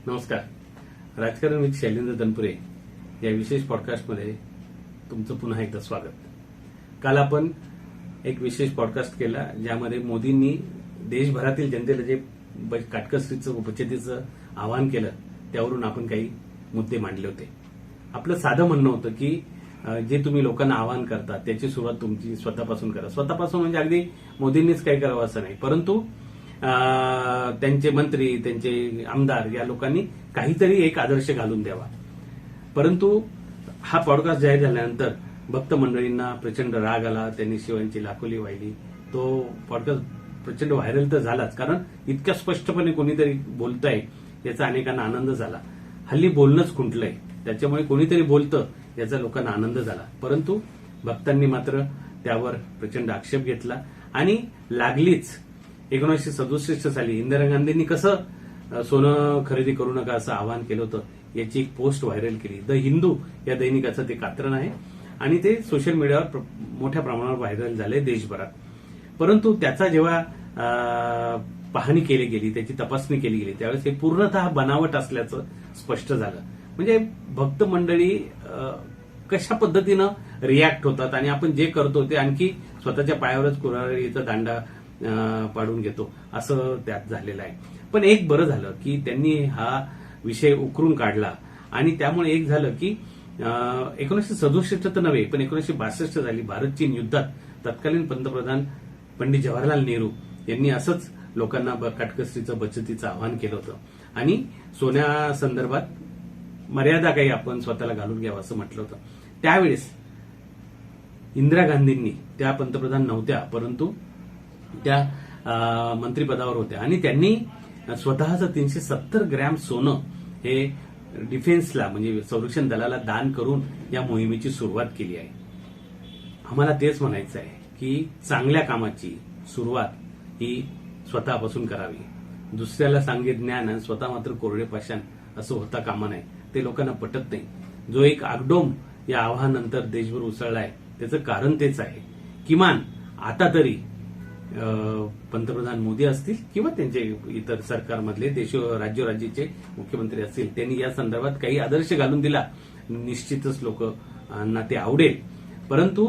नमस्कार. राजकारण विथ शैलेंद्र तनपुरे या विशेष पॉडकास्टमध्ये तुमचं पुन्हा एकदा स्वागत. काल आपण एक विशेष पॉडकास्ट केला ज्यामध्ये मोदींनी देशभरातील जनतेला जे काटकसरीचं बचतीचं आवाहन केलं त्यावरून आपण काही मुद्दे मांडले होते. आपलं साधं म्हणणं होतं की जे तुम्ही लोकांना आवाहन करता त्याची सुरुवात तुमची स्वतःपासून करा. स्वतःपासून म्हणजे अगदी मोदींनीच काही करावं असं नाही, परंतु त्यांचे मंत्री, त्यांचे आमदार या लोकांनी काहीतरी एक आदर्श घालून द्यावा. परंतु हा पॉडकास्ट जाहीर झाल्यानंतर भक्त मंडळींना प्रचंड राग आला, त्यांनी शिवांची लाखोली वाहिली. तो पॉडकास्ट प्रचंड व्हायरल तर झालाच, कारण इतक्या स्पष्टपणे कोणीतरी बोलतंय याचा अनेकांना आनंद झाला. हल्ली बोलणंच खुंटलंय, त्याच्यामुळे कोणीतरी बोलतं याचा लोकांना आनंद झाला. परंतु भक्तांनी मात्र त्यावर प्रचंड आक्षेप घेतला आणि लागलीच 1967 साली इंदिरा गांधींनी कसं सोनं खरेदी करू नका असं आवाहन केलं होतं याची एक पोस्ट व्हायरल केली. द हिंदू या दैनिकाचं ते कात्रण आहे आणि ते सोशल मीडियावर मोठ्या प्रमाणावर व्हायरल झाले देशभरात. परंतु त्याचा जेव्हा पाहणी केली गेली, त्याची तपासणी केली गेली, त्यावेळेस हे पूर्णतः बनावट असल्याचं स्पष्ट झालं. म्हणजे भक्त मंडळी कशा पद्धतीनं रिॲक्ट होतात आणि आपण जे करतो ते आणखी स्वतःच्या पायावरच कुऱ्हाडीचा दांडा पाडून घेतो असं त्यात झालेलं आहे. पण एक बरं झालं की त्यांनी हा विषय उकरून काढला आणि त्यामुळे एक झालं की 1967 तर नव्हे पण 1962 साली भारत चीन युद्धात तत्कालीन पंतप्रधान पंडित जवाहरलाल नेहरू यांनी असंच लोकांना काटकसरीचं बचतीचं आवाहन केलं होतं आणि सोन्या संदर्भात मर्यादा काही आपण स्वतःला घालून घ्यावं असं म्हटलं होतं. त्यावेळेस इंदिरा गांधींनी, त्या पंतप्रधान नव्हत्या परंतु त्या मंत्रिपदावर होत्या आणि त्यांनी स्वतःचं 370 ग्रॅम सोनं हे डिफेन्सला म्हणजे संरक्षण दलाला दान करून या मोहिमेची सुरुवात केली आहे. आम्हाला तेच म्हणायचं आहे की चांगल्या कामाची सुरुवात ही स्वतःपासून करावी. दुसऱ्याला सांगे ज्ञान आणि स्वतः मात्र कोरडे पाषाण असं होता कामा नाही. ते लोकांना पटत नाही. जो एक आगडोम या आव्हानानंतर देशभर उसळलाय त्याचं कारण तेच आहे. किमान आता तरी पंतप्रधान मोदी असतील किंवा त्यांचे इतर सरकारमधले राज्याचे मुख्यमंत्री असतील, त्यांनी या संदर्भात काही आदर्श घालून दिला, निश्चितच लोकांना ते आवडेल. परंतु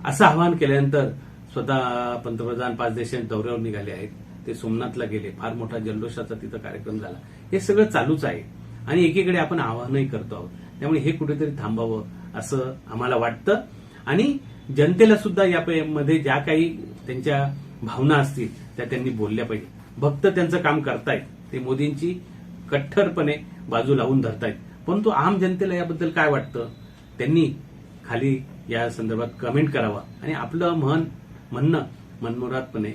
असं आवाहन केल्यानंतर स्वतः पंतप्रधान 5 देशांच्या दौऱ्यावर निघाले आहेत. ते सोमनाथला गेले, फार मोठा जल्लोषाचा तिथं कार्यक्रम झाला. हे सगळं चालूच आहे आणि एकीकडे आपण आवाहनही करतो आहोत. त्यामुळे हे कुठेतरी थांबावं असं आम्हाला वाटतं आणि जनतेला सुद्धा यामध्ये ज्या काही त्यांच्या भावना असतील त्या त्यांनी बोलल्या पाहिजे. भक्त त्यांचं काम करतायत, ते मोदींची कठ्ठरपणे बाजू लावून धरतायत, परंतु आम जनतेला याबद्दल काय वाटतं त्यांनी खाली या संदर्भात कमेंट करावं आणि आपलं म्हणणं मनमुरादपणे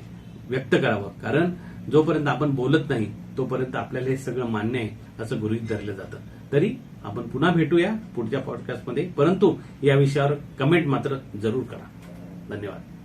व्यक्त करावं. कारण जोपर्यंत आपण बोलत नाही तोपर्यंत आपल्याला हे सगळं मान्य आहे असं गृहीत धरलं जातं. तरी आपण पुन्हा भेटूया पुढच्या पॉडकास्टमध्ये, परंतु या विषयावर कमेंट मात्र जरूर करा. धन्यवाद.